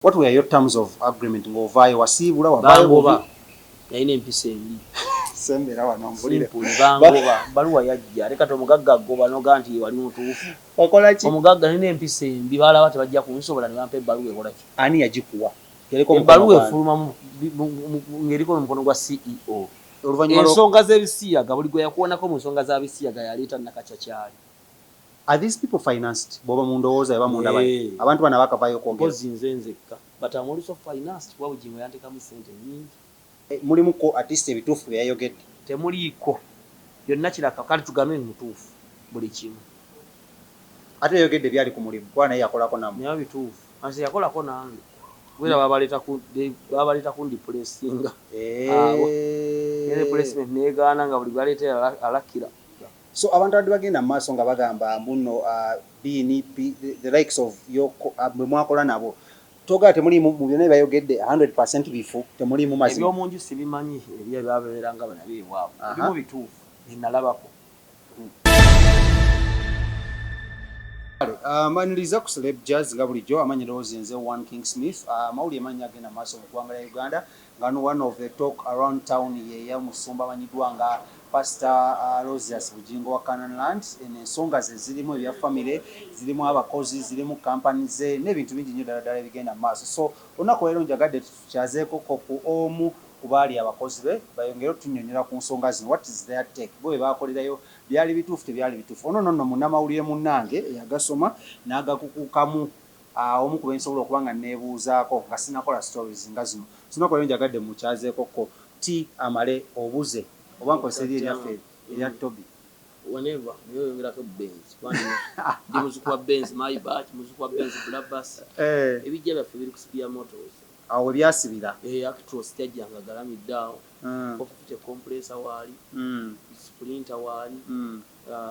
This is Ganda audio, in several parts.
What were your terms of agreement? Ngovayo wasibula wabayo yayina empisa embi sembera wano mbulire bangoba baluwa yajja leka tomugagga goba noga nti wali mutuufu okola ki omugagga nina empisa embi balaba tebajja kunsobola ne bampa ebbaluwa ekola ki ani yagikuwa yereko ebbaluwa efuluma ng'eriko n'omukono gwa CEO ensonga z'ebisiyaga buli gwe yakuwonako mu nsonga z'abisiyaga yaleeta nakacakyali. Are these people financed? Boba mundowooza eba munda bali abantu bana bakavayo kwogera mpozi nze nzekka but I'm also financed kuba Bugingo yantekamu ssente nnyingi. Mulimu ko at least ebituufu byayogedde temuliiko byonna kiraka kale tugambe mutuufu buli kimu ate yayogedde byali ku mulimu kuba naye yakolako namu naye bituufu ansi yakolako nange wera babaleeta kundipulesinga replacement negaana nga buli baleetera alakira. So abantu abadde bagenda mu maaso nga bagamba mbuno the likes of bwe mwakola nabo toga temulimu mu byonna bayogedde 100% bifu temulimu mazima ebyomunju sibimanyi ebyo byabeeranga banabe ewaabwe ebimu bituufu zinalabako. Maniliza ku Celeb Jazz nga bulijjo amanyirowoozi nze One King Smith mawulire mannya agenda maaso mu ggwanga lya Uganda nga no one of the talk around town ye ya musumba amanyiddwa nga Pastor Rosias Bugingo wa Canaanland ensonga ze zirimu ebya family zirimu abakozi zirimu company ze n'ebintu bingi nnyo ddala ebigenda mu maaso so olunaku leero njagadde tukyazeeko kopu omu ku baali abakozi be bayongere otunnyonnyola ku nsonga zino what is their take bo bwe baakolerayo byali bituufu tebyali bituufu ono nno munnamawulire munnange eyagasoma n'agakukukamu omu ku bensobola okuba nga neebuuzaako nga sinakola stories nga zino sinaku leero njagadde mukyazeeko ko T Amale obuze oba nkozesa eryaffe erya Toby whenever yoyongerako Benz ndi muzuku wa Benz Maybach muzuku wa Benz Blabas ebijja byaffe biri ku Spear Motors awo byasibira actros tyajjanga galamidde awo okufite compressor waali sprinter waali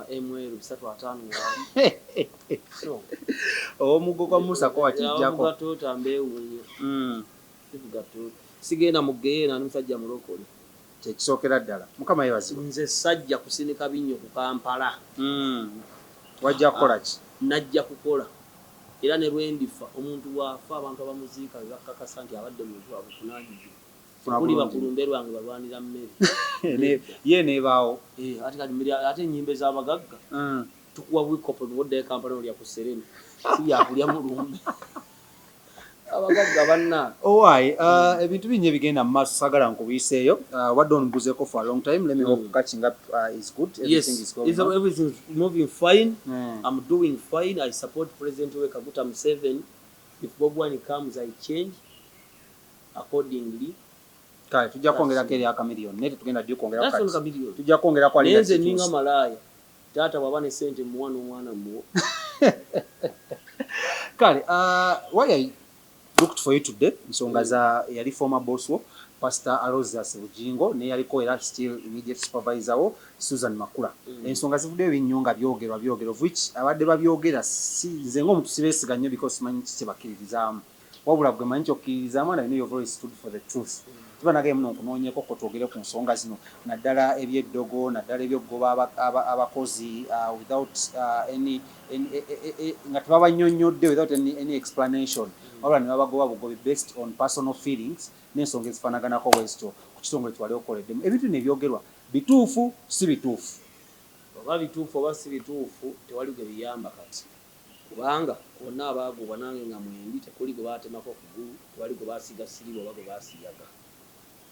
ML 350 waali omugo kwa Musa ko akijjako gatota mbewunya sigenda mugeena n'omusajja mulokole kyekisookera ddala mukama yebazibu nze sajja kusinika binnyo ku Kampala wajja kukola ki najja kukola era ne lwendifa omuntu waafa abantu abamuziika bakakasa nti abadde muntu abukunaagije kuli bakulumbe lwange balwanira mmere ye neebaawo ate ennyimbe z'abagagga tukuwa wikopo nuwoddayo Kampala olya ku Serena si yakulya mulumbe abagagga banna owaayi ebintu bingi ebigenda mu maaso sagala nkubiiseeyo wadde onbuzeeko for a long time let me hope catching up is good everything is going on everything is moving fine I'm doing fine I support President Kaguta Museveni if Bob Wine comes I change accordingly kale tujja kwongerako eri akamiliyoni naye tetugenda ddi kwongera tujja kwongera kwa lenze ninga malaya taata bwaba ne ssente muwa n'omwana muwo kale why I looked for you today nsonga za yali former boss wo Pastor Rosias Bugingo ne yaliko era still immediate supervisor wo Susan Makula ensonga zivuddeyo binnyo nga byogero which abadde babyogera nze ng'omuntu sibeesiga nnyo because manyi kitebakkiririzaamu wabula bwe manyi kyokkiririzaamu and I know you've always stood for the truth tubanagaye muno okunoonyeko ko twogere ku nsonga zino naddala ebyeddogo naddala ebyokugoba abakozi without any nga tebabannyonnyodde without any explanation wabula ne babagoba bugobi based on personal feelings n'ensonga ezifaanaganako bwezityo ku kitongole twali okoleddemu ebintu nebyogerwa bituufu si bituufu oba bituufu oba si bituufu tewali gwe biyamba kati kubanga bonna abaagobwa nange nga mwembi tekuli gwe baatemako kugulu tewali gwe baasiga siriba oba gwe baasiyaga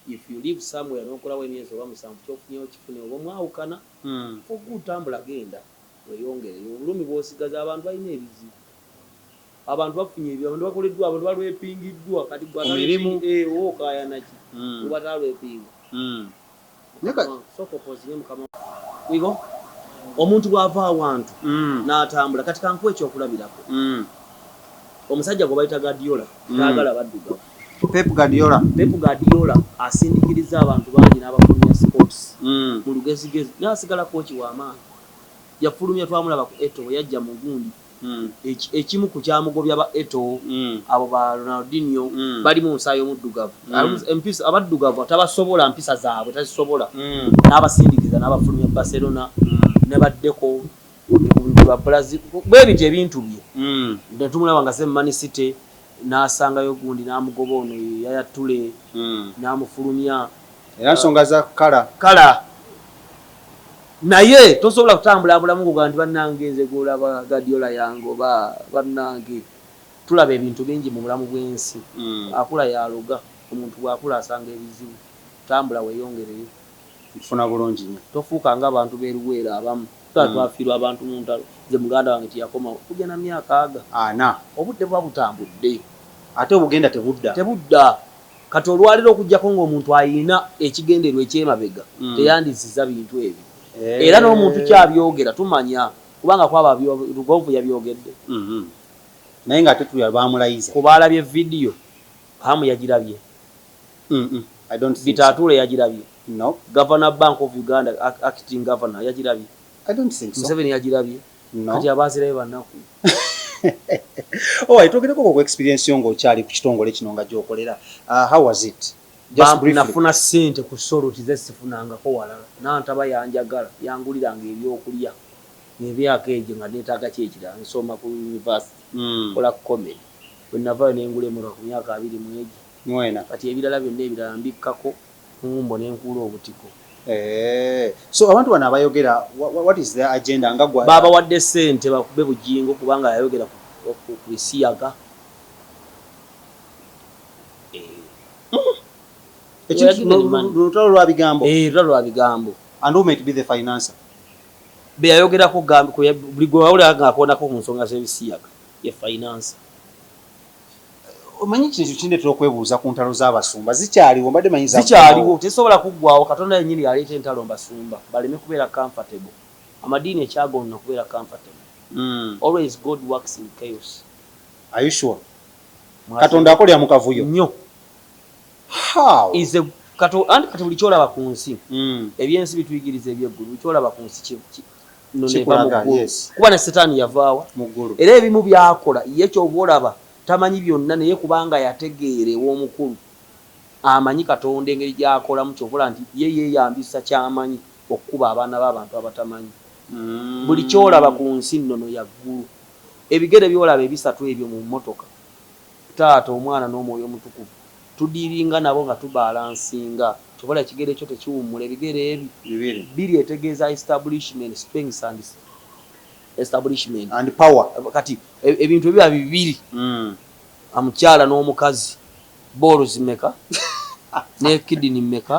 if you live somewhere n'okolawo emyezi oba musanvu kyofunyewo kifune oba mwawukana ogutambula genda weyongereyo obulumi bw'osigaza abantu balina ebizibu abantu bafunye ebyo abantu bakoleddwa abantu balwepingiddwa kati gwookayanaki kuba talwepinga sokopozinye mukama wigo omuntu bw'ava awantu n'atambula kati kankuwa ekyokulabirako omusajja gwe bayita Guardiola taagala baddugavu Pep Guardiola asindikiriza abantu bangi n'abafulumya sports mu lugezigezi n'asigala kooki w'amaanyi yafulumya twamulaba ku Eto yajja mu gundi ekimu ku kyamugobya ba Eto abo ba Ronaldinho bali mu nsaayo omuddugavu empisa abaddugavu tabasobola mpisa zaabwe tazisobola n'abasindikiza n'abafulumya Barcelona ne baddeko ba Brazil bwebityo ebintu bye tumulaba nga se Man City n'asangayo gundi n'amugoba ono yayatule n'amufulumya era nsonga za kala naye tosobola kutambula bulamu kuga nti bannange nze golaba Guardiola yange oba bannange tulaba ebintu bingi mu bulamu bw'ensi akula yaloga omuntu bwakula asanga ebizibu tambula weeyongereyo kufuna bulungi nnyo tofuuka ng'abantu beeruweera abamu twafiirwa abantu mu ntalo nze muganda wange tiyakoma kujja na myaka aga 4 obudde buba butambudde ate obugenda tebudda kati olwaliro okujjako ng'omuntu ayina ekigenderwa ekyemabega teyandisiza bintu ebyo era n'omuntu kyabyogera tumanya kubanga kwaba lugonvu yabyogedde naye ng'ate tulya bamulayiza kuba alabye vidiyo hamu yagirabye Bitatuule yagirabye no Governor Bank of Uganda acting governor yagirabye I don't think so Museveni yagirabye kati abaazirayo bannaku twogereko ku experience yo ng'okyali ku kitongole kino nga gy'okolera how was it just briefly nafuna ssente ku solo tize sifunangako walala nantaba yanjagala yanguliranga ebyokulya ebyaka egyo nga neetaaga kyekira nsoma ku university kola comedy bwe navayo nengula emmotoka ku myaka 20 kati ebirala byonna ebirala mbikkako mumbo nenkuula obutiko so abantu bano abayogera what is their agenda nga gwa baba wadde ssente bakube Bugingo kubanga yayogera ku bisiyaga lutalo lwa bigambo and who might be the financer be yayogerako buli gwe wawulira ng'akoonako ku nsonga z'ebisiyaga ye finance omanyi kintu kindeetera okwebuuza ku ntalo z'abasumba zikyaliwo mbadde manyi zikyaliwo tesobola kuggwawo katonda yennyini yaleeta entalo mbasumba baleme kubeera comfortable amadiini ekyagonna kubeera comfortable always God works in chaos are you sure katonda akolera mu kavuyo nnyo how kati buli kyolaba ku nsi ebyensi bituyigiriza ebyeggulu buli kyolaba ku nsi kuba ne setaani yavaawa era ebimu byakola ye kyoba olaba tamanyi byonna naye kubanga yategeera ew'omukulu amanyi katonda engeri gy'akolamu kyobola nti ye yeeyambisa kyamanyi okukuba abaana b'abantu abatamanyi buli kyolaba ku nsi nnono yaggulu ebigere byolaba ebisatu ebyo mu mmotoka taata omwana n'omwoyo omutukuvu tudiiringa nabo nga tubalansinga kyobola ekigere ekyo tekiwummula ebigere ebi biri etegeeza establishment strengths and establishment and power kati ebintu ebiba bibiri amukyala n'omukazi boolo zimeka ne kidini mmeka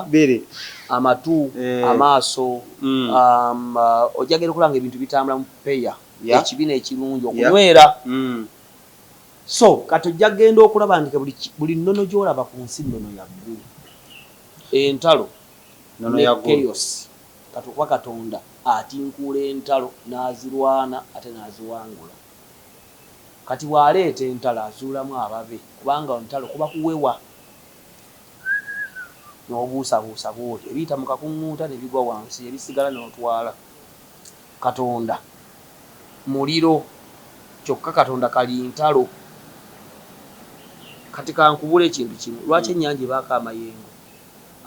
amatu amaaso ojagera okulanga ebintu bitambula mu peya ekibiina ekirungi okunywera so kati ojja genda okulaba nti buli nnono gy'olaba ku nsi nnono yaggulu entalo ne chaos kati okuba katonda atinkuula entalo n'azirwana ate n'aziwangula kati waleeta entalo azuulamu ababe kubanga entalo kuba kuwewa n'obuusabuusa bwoti ebiyita mu kakuŋŋuuta ne bigwa wansi ebisigala n'otwala katonda muliro kyokka katonda kali ntalo kati kankubula ekintu kimu lwaki ennyanja ebaako amayengo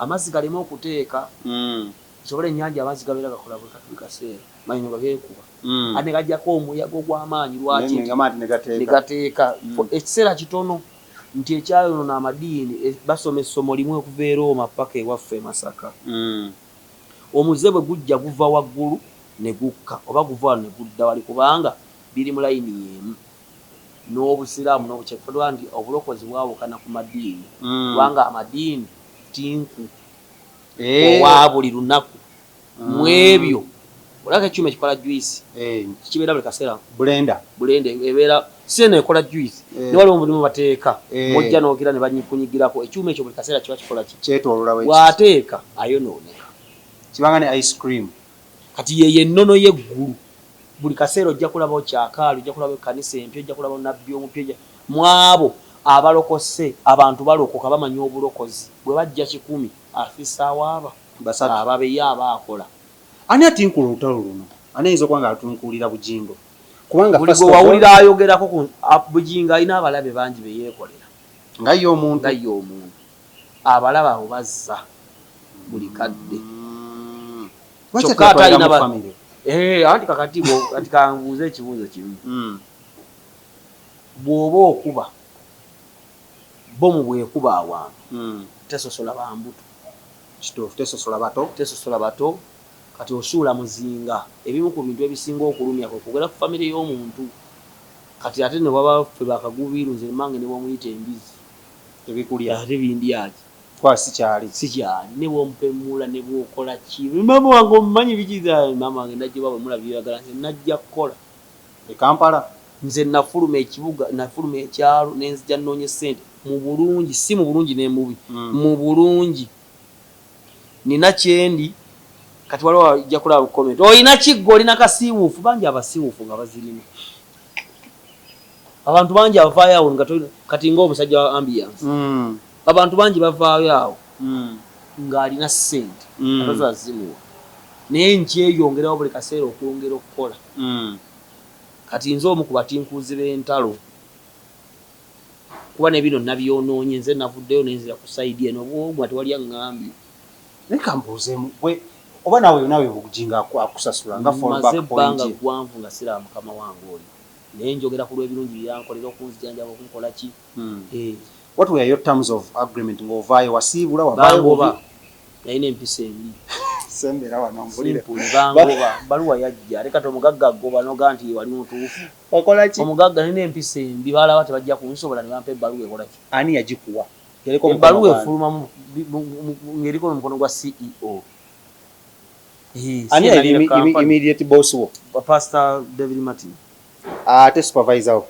amazzi galeme okuteeka kisobole ennyanja amazzi gabeera gakola bwe kati kaseera mayengo gageekuba ate gajjako omuyaga ogw'amaanyi lwaki negateeka ekiseera kitono nti ekyayonona amadiini basoma essomo limu okuva e Roma paka ewaffe e Masaka omuze bwe gujja guva waggulu ne gukka oba guva wano ne gudda wali kubanga biri mu layini y'emu n'obusiraamu n'obukyakufa nti obulokozi bwawukana ku madiini kubanga amadiini tinku owa buli lunaku mu ebyo olaka ekyuma ekikola juice kibeera buli kaseera blender ebeera sene ekola juice ne waliwo mulimu bateeka mojja n'ogira ne banyikunyigirako ekyuma ekyo buli kaseera kiba kikola kyetoolola bw'ateeka ayonooneka kibanga ne ice cream kati yeye ennono y'eggulu buli kaseera ojja kulabawo kyakaali ojja kulabawo ekkanisa empya ojja kulabawo nabbi omupya mu abo abalokose abantu balokoka bamanya obulokozi bwe bajja 10 afisaawo ababeyo abaakola ani atinkula olutalo luno ani ayinza okuba nga atunkuulira Bugingo kubanga buli gwe wawulira ayogerako ku Bugingo alina abalabe bangi be yeekolera nga ye omuntu abalaba abo bazza buli kadde kyokka ate alina famire anti kakati kati kanbuuza ekibuuzo kimu bw'oba okuba bomu bwekuba awantu tesosola bambuto kituufu tesosola bato kati osuula muzinga ebimu ku bintu ebisinga okulumya okugera ku famire y'omuntu kati ate ne baba ffe bakagubiruze mange ne bwomuyita embizi tebikulya ate bindyaki kwa sikyali ne bwompemula ne bwokola ki mama wange omumanyi bikiza mama wange najja bwe mulabiragala nze najja kukola e Kampala nze nafuluma ekibuga nafuluma ekyalo nenzija nnoonye ssente mu bulungi si mu bulungi n'embubi mu bulungi nina kyendi kati waliwo ajja kulaba comment olina kiggo olina kasiiwuufu bangi abasiiwuufu nga bazirina abantu bangi avaayo awo kati ng'omusajja wa ambiance abantu bangi bavaayo awo ng'alina ssente atazo azimuwa naye nkyeyongerawo buli kaseera okwongera okukola kati nze omu ku batinkuuzi b'entalo kuba ne bino nabyonoonye nze navuddeyo nenzira ku sayidi eno bwogwa tewali aŋŋambye naye kambuuzeemu oba nawe Bugingo akusasula nga maze ebbanga ggwanvu nga siraba mukama wange oli naye njogera ku lw'ebirungi byankolera okunzijanjaba okunkola ki what were your terms of agreement ng'ovaayo wasiibula bangoba yalina empisa embi sembera wano mbulire bangoba baluwa yajja leka omugagga agoba noga nti wali mutuufu okola ki omugagga nina empisa embi balaba tebajja kunsobola ne bampa ebbaluwa ekola ki ani yagikuwa ebbaluwa efuluma ng'eriko n'omukono gwa CEO ani immediate boss wo Pastor David Martin ate supervisor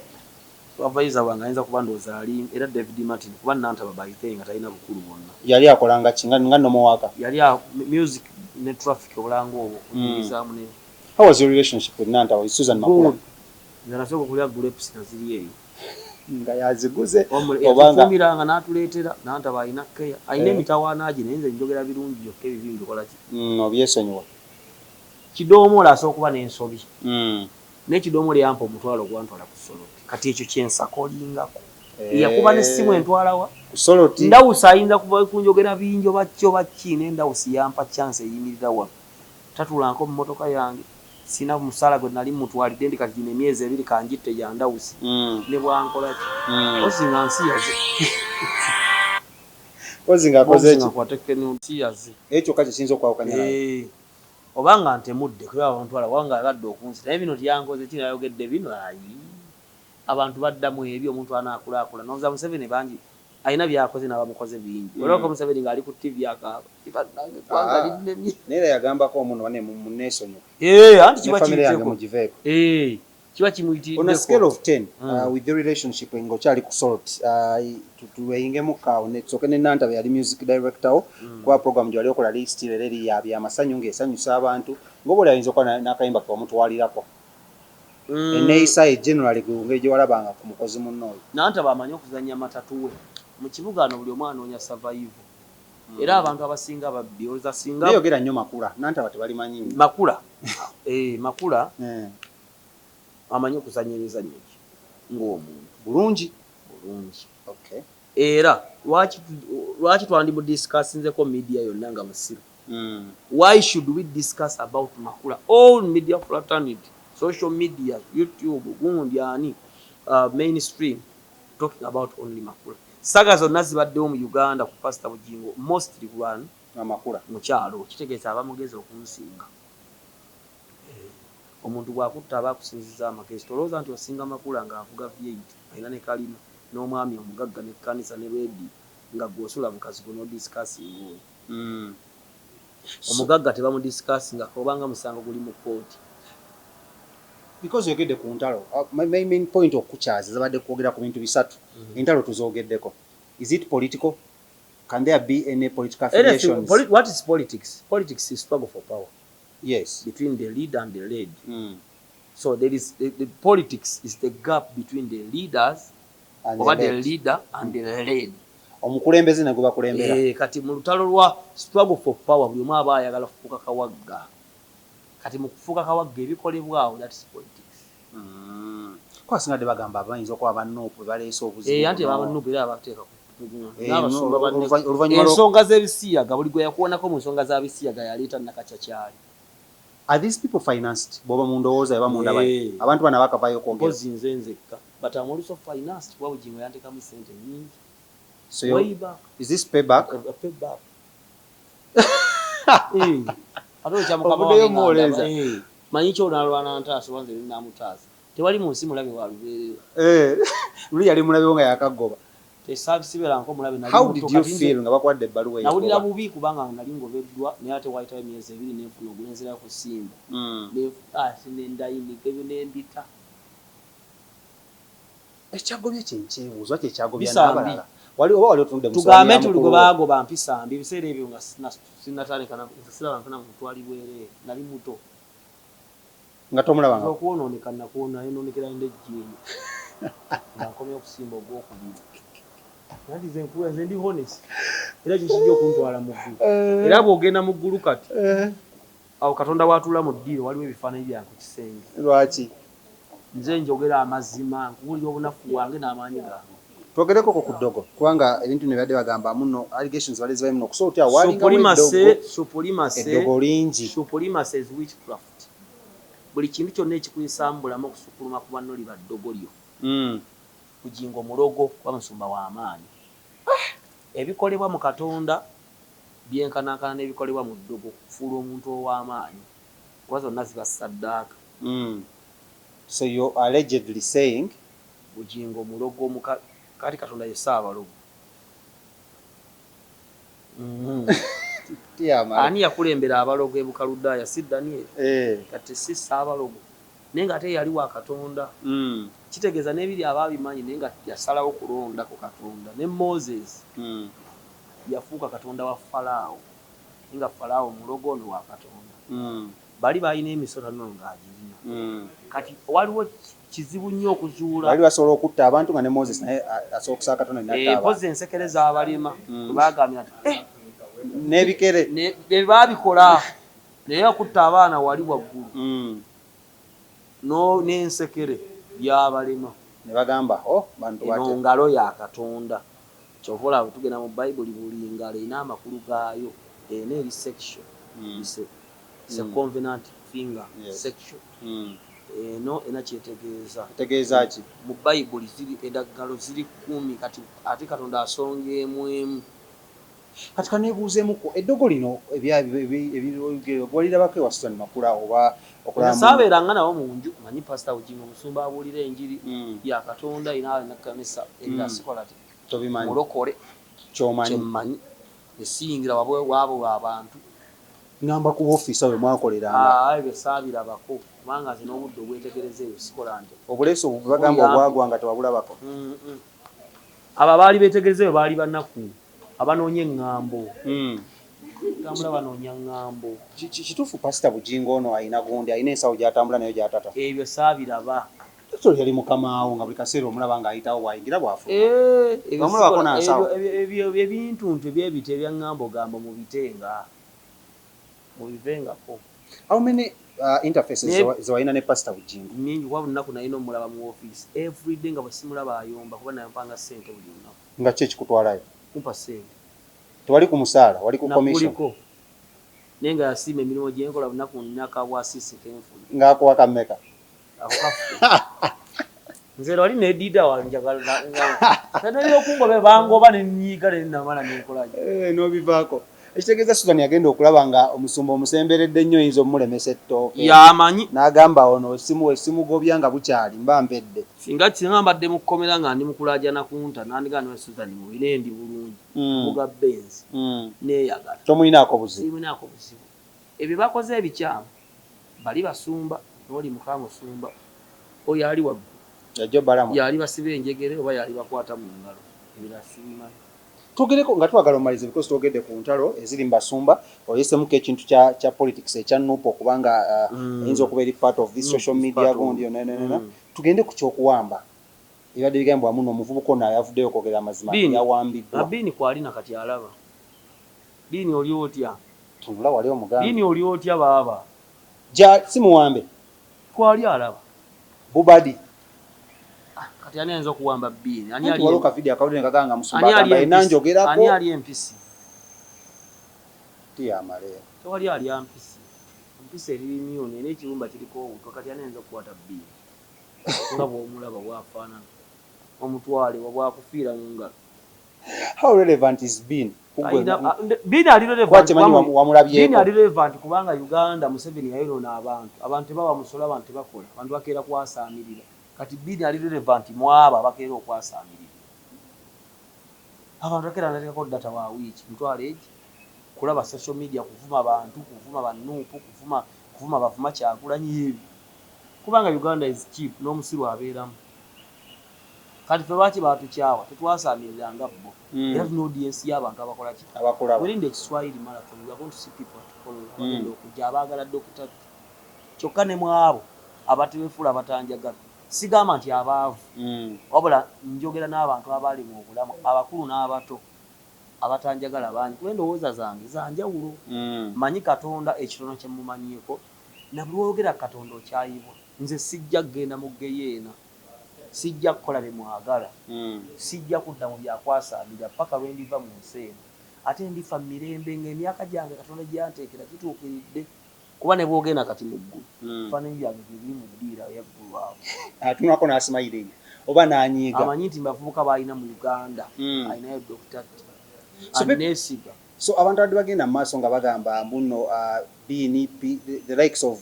wange ayinza kuba ndowooza ali era David Martin kuba nantaba bayite nga talina bukulu bwonna yali akolanga ki nga nomuwaaka yali music ne traffic obulanga obwo okuyizaamu ne how was your relationship with Nantaba with Susan Makula nga nasooka okulya grapes nga ziri eyo nga yaziguze obangafumiranga n'atuleetera Nantaba alina keya alina emitawaanagi naye nze njogera birungi byokka ebibi mbikola ki obyesonyiwa kidoomola asobola okuba n'ensobi n'ekidoomola yampa omutwalo ogwantwala ku Soloti kati ekyo kyensakolingako yakuba n'essimu entwalawa Soloti ndawusi ayinza kuva kunjogera bingi oba ki oba ki n'endawusi yampa chance eyimirira wano tatulanko mu mmotoka yange sina musala gwe nali mutwalidde ndi kati gino emyezi ebiri kanjitte ya ndawusi ne bwankola ki ozinga nsi yaze ozinga akoze ki kwatekke nsi yaze ekyo kati kinzo kwawukanya obanga ntemudde kuba abantu ala wanga abadde okunsi naye bino tyankoze kinayogedde bino ayi abantu baddamu ebyo omuntu anaakulakula noza Museveni bangi alina byakoze n'abamukoze bingi olwoko Museveni ng'ali ku TV akaaba kwanga linnemye naye yagambako omuno wane muneesonyiwa anti kiba kimugiveeko kiba kimuyitiddeko on a scale of 10 with the relationship ng'okyali ku Soloti tuweyingemu kaawo tusooke ne Nantaba yali music director wo kuba program gyali okola list era eri yabyamasanyu ng'esanyusa abantu ng'oba oli ayinza okuba n'akayimba kebamutwalirako eneeyisa generally ng'egye walabanga ku mukozi munnooyo Nantaba amanyi okuzannya matatuwe mu kibuga ano buli omwana onoonya survival era abantu abasinga babbi ozasinga neyogera nnyo Makula Nantaba tebalimanyi Makula amanyi okuzannya emizannyo ki ng'omuntu bulungi okay era lwaki twandimudiscussinzeko media yonna nga musiru why should we discuss about Makula all media fraternity social media YouTube gundi ani mainstream talking about only Makula saga zonna zibaddewo mu Uganda ku Pastor Bugingo mostly one Makula mukyalo kitegeeza abamugezi okunsinga omuntu bwakutta aba akusinziza amakesi tolowooza nti osinga Makula ng'avuga V8 alina ne kalina n'omwami omugagga n'ekkanisa ne reedi nga gw'osula mu kazigo n'odisikasinga oyo omugagga tebamudisikasinga obanga musango guli mu kooti because yogedde ku ntalo main point okukyaza zabadde kwogera ku bintu bisatu entalo tuzoogeddeko is it political can there be any political affiliations what is politics is struggle for power yes between the leader and the led so there is the politics is the gap between the leaders or the leader and the led omukulembeze nagwe bakulembera kati mu lutalo lwa struggle for power buli omu aba ayagala kufuuka kawagga kati mu kufuuka kawagga ebikolebwawo that is politics kwasingadde bagamba abayinza okuba bannuupu baleese obuzibu anti abannuupu era abateeka ensonga z'ebisiyaga buli gwe yakuwonako mu nsonga za bisiyaga yaleeta nakacakyali are these people financed boba mu ndowooza eba munda bayi abantu bana bakavayo kwogera mpozi nze nzekka but I'm also financed kuba Bugingo yanteekamu ssente nnyingi So way back. is this payback? A payback. Ate Obudeyo mwoleza. Manyi kyo nalwana ntaasa wanze namutaasa. Tewali mu nsi mulabe wa lubeerera. Luli yali mulabe nga yakagoba. Tesabisibera nko mulabe nali. How did you feel nga bakwadde ebbaluwa eyo? Nawulira bubi kubanga nali ngobeddwa naye ate wayitawo emyezi 2 n'enfuna ogulenzera ku Simba. Sinendayinika ebyo nembita. Ekyagobye kyebuuzwa kyekyagobya n'abalala. Wali otunudde mu tugambe tuli gwe baagoba mpisa mbi ebiseera ebyo nga sinatandika siraba nfuna muntu ali bwereere nali muto nga tomulabanga okwonooneka nakwona yonoonekera ndejjeemu nga nkomya okusimba ogwokubiri nandi ze nkula nze ndi honest era kikijja okuntwala mu ggulu era bw'ogenda mu ggulu kati awo Katonda watuula mu ddiiro waliwo ebifaananyi byange ku kisenge. Lwaki? Nze njogera amazima nkuwulira obunafu bwange n'amaanyi gange. Twogereko ku ddogo kubanga ebintu ne bibadde bagamba muno allegations balizi bayi muno kusootya walinga eddogo lingi. Supolimase is witchcraft. Buli kintu kyonna ekikuyisambulamu okusukuluma ku banno liba ddogo lyo. Bugingo mulogo kuba musumba w'amaanyi. Ebikolebwa mu Katonda byenkanankana n'ebikolebwa mu ddogo kufuula omuntu ow'amaanyi kuba zonna ziba ssaddaaka. So you're allegedly saying Bugingo mulogo kati Katonda ye Saabalogo. T Amale. Ani yakulembera abalogo e Bukaludaaya si Daniel. Kati si Saabalogo. Naye nga ate yali wa Katonda. Kitegeeza n'ebiri abaabimanyi naye nga yasalawo kulonda ku Katonda. Ne Moses yafuuka Katonda wa Falaawo. Nga Falaawo mulogo ono wa Katonda. Bali balina emisota nno ng'agirina. Kati waliwo kizibu nnyo okuzuula. Bali basobola okutta abantu nga ne Moses naye asobola okusaba Katonda n'atta. Mpozi ensekere z'abalema baagambye nti n'ebikere bye baabikola naye okutta abaana wali waggulu n'ensekere by'abalema ne bagamba bantu bate ngalo ya Katonda. Kyova olaba tugenda mu Bayibuli buli ngalo erina amakulu gaayo erina eri section. It's a covenant finger section. Eno ena kyetegeeza. Tegeeza ki? Mu Bayibuli ziri edaggalo ziri 10 kati ate Katonda asongeemu emu. Kati kaneebuuzeemuko eddogo lino walirabako ewa Susan Makula oba okulaba saabeeranga nabo mu nju manyi Pastor Bugingo Musumba abuulira enjiri ya Katonda ina nakkanisa era sikola ati tobimanyi mulokole kyomanyi esiyingira wabwe abantu ngamba ku office awe mwakoleranga ebyo saabirabako kubanga nze n'obudde obwetegereza ebyo sikola nti obuleeso bagamba obwagwa nga tewabulabako. abo baali beetegereza ebyo baali bannaku abanoonya eŋŋambo. Tambula banoonya ŋŋambo. Kituufu Pastor Bugingo ono alina gundi alina ensawo gy'atambula nayo gy'atata. Ebyo saabiraba. So yali mukamaawo nga buli kaseera omulaba ng'ayitawo bw'ayingira bw'afuna. Bamulabako n'ansawo. Ebyo ebintu ebyebita ebyaŋŋambo gamba mubitenga. Mubivengako. How many interfaces zewalina ne Pastor Bugingo? Nnyingi kuba buli nnaku nalina omulaba mu office. Everyday nga bwe simulaba ayomba kuba nayompanga ssente buli lunaku. Nga ki ekikutwalayo? Kumpa ssente. Tewali ku musaala, wali ku commission. Nakuliko. Naye nga yasiima emirimu gye nkola bunaku nnaka bwasiisi kenfuna. Ng'akuwa kammeka? Ako kafu. Nze wali n'eddiida wanjagala naddala okungoba bangoba ne nnyiiga ne nnamala n'enkolayo. N'obivaako. Ekitegeeza Susan yagenda okulaba nga omusumba omusemberedde nnyo oyinza ommulemesa ettooke. Y'amanyi. N'agamba ono simugobya nga bukyali mba mpedde. Singa mbadde mu kkomera nga ndi mukulaajana kunta nandigaa ne Susan mubire ndi bulungi. Muga Benz. Neeyagala. Tomuinaako buzibu. Simuinaako buzibu. Ebyo bakoze ebikyamu. Bali basumba n'oli muka musumba. Oyo ali waggulu. Yajjo balamu. Yali basiba enjegere oba yali bakwata mu ngalo. Ebirala sibimanyi. Twogereko nga twagala omalize because twogedde ku ntalo eziri mu Basumba oyesemuko ekintu kya politics ekya Nupo kubanga eyinza okuba eri part of this social media gundi yonna tugende ku kyokuwamba ebadde bigambibwa muno omuvubuka ono yavuddeyo okwogera amazima yawambiddwa. Biini kwali na kati alaba. Biini oli otya? Tunula wali omuganda. Biini oli otya baaba? Si muwambe. Kwali alaba. Bubadi. Kati ani ayinza okuwamba Biini? Ani ali waloka video akawulire ngaganga Musumba agamba enanjogerako. Ani ali empisi? T Amale. Tewali ali empisi. Empisi eri myoni n'ekirumba kiriko obutwa kati ani ayinza okukwata Biini? Nga bw'omulaba bw'afaanana. Omutwale bwakufiira mu ngalo. How relevant is Bean? Bean ali relevant. Bean ali relevant kubanga Uganda Museveni yayirona abantu baba musola abantu bakola abantu bakeera kwasamirira kati Bean ali relevant mwaba bakeera okwasamirira abantu bakeera natekako data wa wiki mtwale kulaba social media kuvuma abantu kuvuma banupu kuvuma bavuma kyagulanyi ebi kubanga Uganda is cheap n'omusiru abeeramu kati fe lwaki batukyawa tetwasaamiriranga bo era tuna audience y'abantu abakola ki within the Kiswahili marathon we are going to see people bagenda okujja abaagala Dr. kyokka ne mwabo abatebeefula abatanjagala sigamba nti abaavu wabula njogera n'abantu abali mu bulamu abakulu n'abato abatanjagala bangi kuba endowooza zange zanjawulo manyi Katonda ekitono kye mumanyiiko na buli woogera Katonda okyayibwa nze sijja kgenda mu geyeena sijja kukola bye mwagala sijja kudda mu byakwasaamira paka lwe ndiva mu nsi eno ate ndifa mu mirembe ng'emyaka gyange Katonda gyanteekera gituukiridde kuba ne bwogenda kati mu ggulu faananyi byange biri mu ddiira y'eggulu awo atunako n'asimayiringa oba n'anyiiga amanyi nti bavubuka baalina mu Uganda alinayo Dr. Anesiga so abantu abadde bagenda mu maaso nga bagamba mbuno Bean the likes of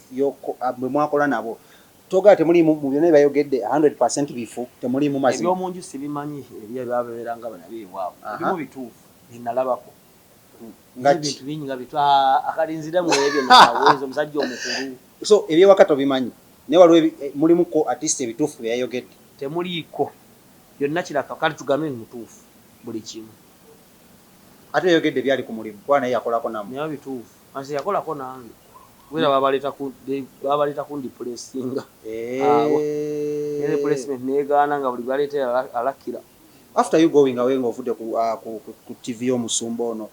bwe mwakola nabo toga temuli mu byonna bayogedde 100% bifu temuli mu mazima ebyomunju sibimanyi ebyo byabeeranga banabiibwabo ebimu bituufu binalabako ngati bingi nga bitu akalinzira mu ebyo nawezo omusajja omukulu so ebyewakato bimanyi ne waliwo mulimuko artist ebituufu byayogedde temuliiko byonna kiraka kale tugambe mutuufu buli kimu ate yogedde byali ku mulimu kwa naye yakolako namu naye bituufu ansi yakolako nange wera babaleta ku depressinga ne replacement negaana nga buli baleeta alakira after you going away ng'ovudde ku TV y'omusumba ono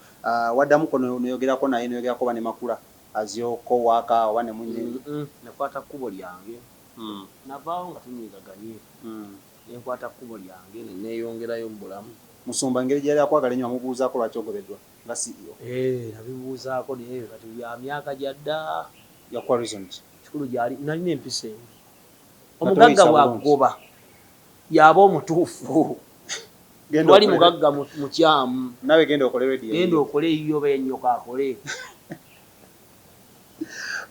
waddamuko noyogerako naye noyogerako bane Makula azyoko waka oba ne munne nekwata kkubo lyange navaawo nga tunyigaganye nenkwata kkubo lyange neeyongerayo mu bulamu musumba ngeri gyali akwagala ennyo amubuuzaako lwaki ogobeddwa nga CEO nabibuuzaako naye kati bya myaka gyadda yakuwa reasons kikulu gyali nalina empisa engi omugagga bwagoba yaba omutuufu wali mugagga mukyamu nawe genda okole radio genda okole eyo benyoka akole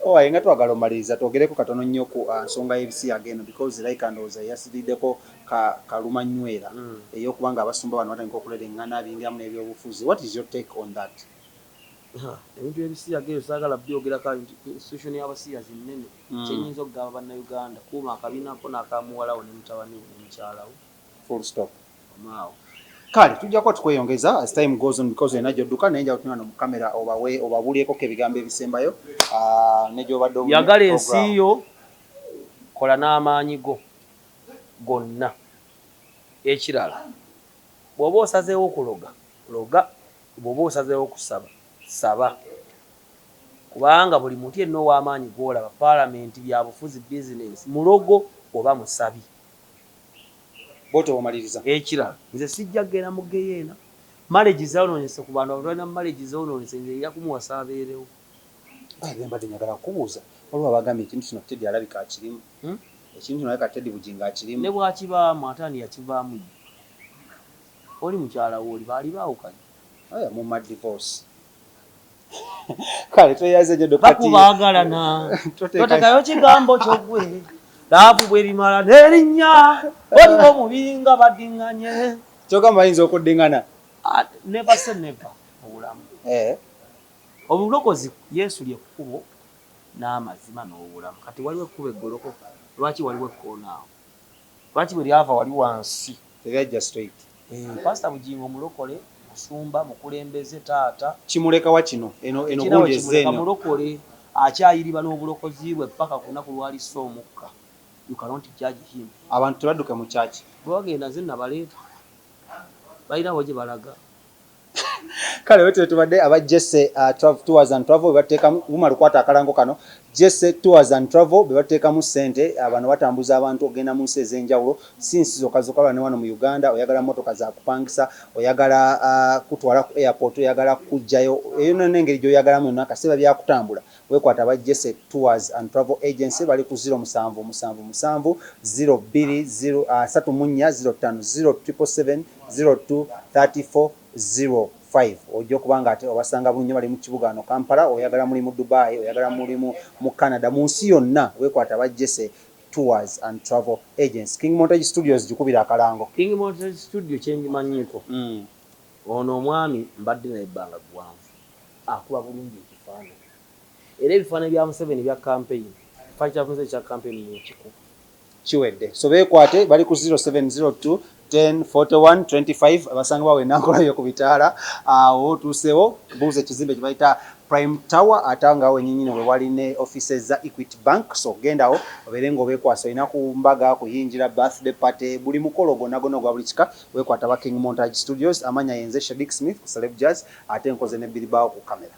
owaye nga twagala omaliriza twogereko katono nnyo ku nsonga y'ebisi agenda because like ndowooza yasiriddeko kalumanywera ey'okubanga abasumba bano batandika okulera eŋŋana bingiramu n'ebyobufuzi. What is your take on that? Ebintu ebisi agenda saagala byogerako institution y'abasiyazi nnene kyenyinza okugamba bannayuganda kuuma akabiinako n'akamuwalawo ne mutabani we ne mukyalawo full stop. Omaawo kale tujjako tukweyongeza as time goes on because olina gy'odduka naye nja kutunula mu kamera obabuulyeko ebigambo ebisembayo ne gy'obadde yagala ensi yo kola n'amaanyi go gonna. Ekirala bw'oba osazeewo okuloga loga, bw'oba osazeewo okusaba saba, kubanga buli muntu yenna ow'amaanyi gw'olaba paalamenti byabufuzi bizinensi mulogo oba musabi. Ekirala nze sijja kgenda mu geyeena marriage zaonoonyese ku bantu abalina marriage zaonoonyese nze era kumuwasa abeerewo. Mbadde njagala kubuuza waliwo abagambye ekintu kino Teddy alabika akirimu ekintu kino alabika Teddy Bugingo akirimu ne bwakibaamu ate ani yakivaamu oli mukyala wo oli baali baawukanye mumma divorce. Kale tweyaze gye bakubaagalana totekayo kigambo kyogwe laavu bwerimala n'erinnya oliwo omubinga baddiŋŋanye kyogamba ayinza okuddiŋŋana never say never obulamu. Obulokozi Yesu lye kkubo n'amazima n'obulamu. Kati waliwo ekkubo eggolokofu, lwaki waliwo ekkoonaawo? Lwaki bwe lyava wali wansi tebyajja straight? Pastor Bugingo mulokole, musumba, mukulembeze, taata kimulekawa kino eno gundi ezzeeno mulokole akyayiriba n'obulokozi bwe paka ku lunaku lwalissa omukka. You cannot judge him. Abantu tebadduke mu kyaki bwagenda nze nabaleeta balinawo gye balaga. Kale wetwe tubadde aba Jesse Tours and Travel bebateekamu uma lukwata akalango kano Jesse Tours and Travel bebateekamu ssente abantu batambuza abantu ogenda mu nsi ez'enjawulo si nsi zokka ne wano mu Uganda. Oyagala motoka za kupangisa, oyagala kutwala ku airport, oyagala kujjayo eyo n'engeri gy'oyagalamu yonna kaseera byakutambula wekwata aba Jesse Tours and Travel Agency bali ku 0777 02 ojja okubanga ate obasanga bunyo bali mu kibuga wano Kampala, oyagala muli mu Dubai, oyagala muli mu Canada, mu nsi yonna wekwata aba Jesse Tours and Travel Agency. King Montage Studios jikubira akalango. King Montage Studio kyenjimanyiko ono omwami mbadde naye ebbanga ggwanvu akuba bulungi ekifaananyi era ebifaananyi bya Museveni bya campaign ekifaananyi kya campaign n'ekikuba kiwedde, so beekwate bali ku 0702 104125 abasanga bawe nankola yo ku bitaala awo tuusewo buuza ekizimbe kye bayita Prime Tower atanga awo ennyinyi we wali ne offices za Equity Bank, so gendawo obeere ng'obeekwasa olina ku mbaga kuyingira birthday party buli mukolo gonna gwa buli kika weekwata ba King Montage Studios. Amanya yenze Shadik Smith ku Celeb Jazz ate nkoze ne Bilibao ku kamera.